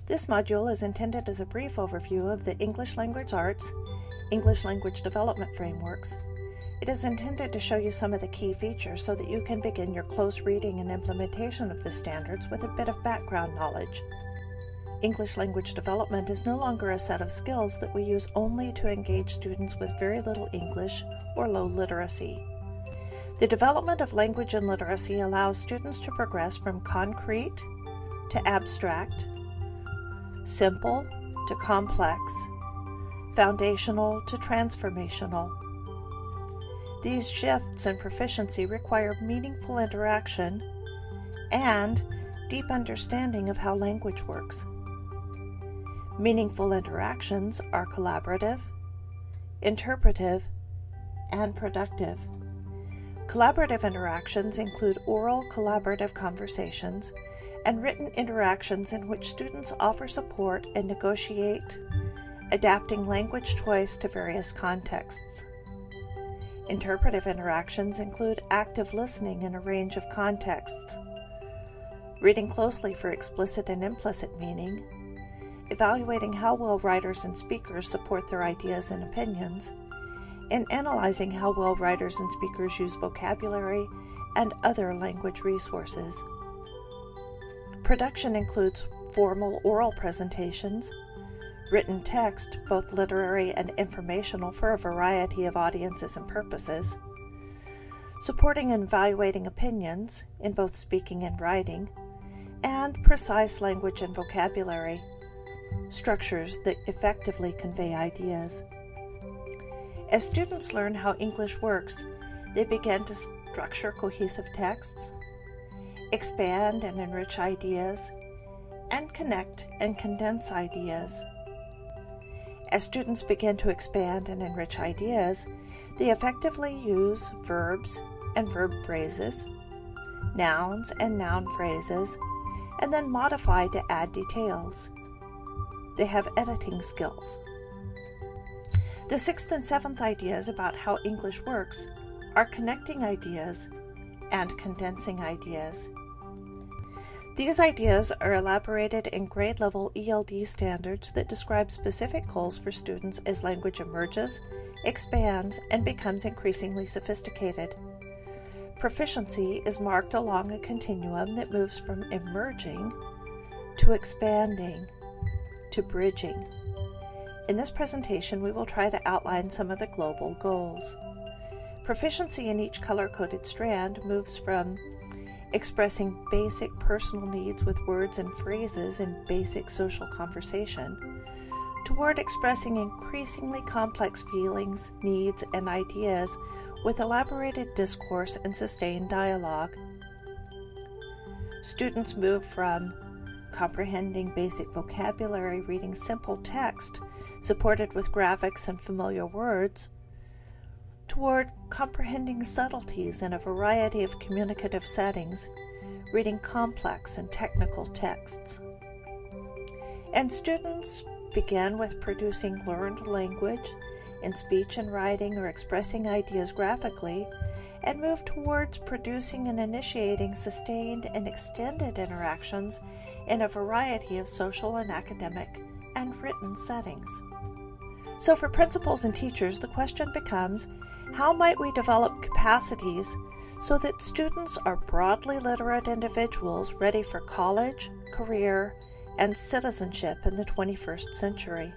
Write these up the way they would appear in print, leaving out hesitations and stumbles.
This module is intended as a brief overview of the English Language Arts, English Language Development Frameworks. It is intended to show you some of the key features so that you can begin your close reading and implementation of the standards with a bit of background knowledge. English language development is no longer a set of skills that we use only to engage students with very little English or low literacy. The development of language and literacy allows students to progress from concrete to abstract, simple to complex, foundational to transformational. These shifts in proficiency require meaningful interaction and deep understanding of how language works. Meaningful interactions are collaborative, interpretive, and productive. Collaborative interactions include oral collaborative conversations and written interactions in which students offer support and negotiate, adapting language choice to various contexts. Interpretive interactions include active listening in a range of contexts, reading closely for explicit and implicit meaning, evaluating how well writers and speakers support their ideas and opinions, and analyzing how well writers and speakers use vocabulary and other language resources. Production includes formal oral presentations, written text, both literary and informational for a variety of audiences and purposes, supporting and evaluating opinions in both speaking and writing, and precise language and vocabulary, structures that effectively convey ideas. As students learn how English works, they begin to structure cohesive texts, expand and enrich ideas, and connect and condense ideas. As students begin to expand and enrich ideas, they effectively use verbs and verb phrases, nouns and noun phrases, and then modify to add details. They have editing skills. The 6th and 7th ideas about how English works are connecting ideas and condensing ideas. These ideas are elaborated in grade-level ELD standards that describe specific goals for students as language emerges, expands, and becomes increasingly sophisticated. Proficiency is marked along a continuum that moves from emerging to expanding to bridging. In this presentation, we will try to outline some of the global goals. Proficiency in each color-coded strand moves from expressing basic personal needs with words and phrases in basic social conversation toward expressing increasingly complex feelings, needs, and ideas with elaborated discourse and sustained dialogue. Students move from comprehending basic vocabulary, reading simple text supported with graphics and familiar words, toward comprehending subtleties in a variety of communicative settings, reading complex and technical texts. And students begin with producing learned language in speech and writing or expressing ideas graphically, and move towards producing and initiating sustained and extended interactions in a variety of social and academic and written settings. So for principals and teachers, the question becomes, how might we develop capacities so that students are broadly literate individuals ready for college, career, and citizenship in the 21st century?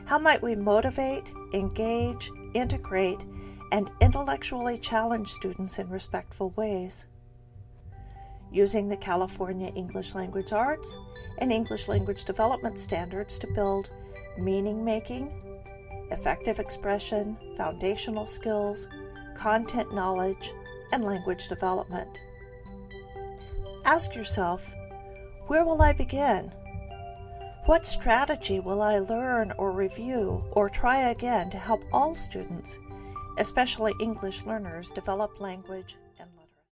How might we motivate, engage, integrate, and intellectually challenge students in respectful ways? Using the California English Language Arts and English Language Development Standards to build meaning-making, effective expression, foundational skills, content knowledge, and language development. Ask yourself, where will I begin? What strategy will I learn or review or try again to help all students, especially English learners, develop language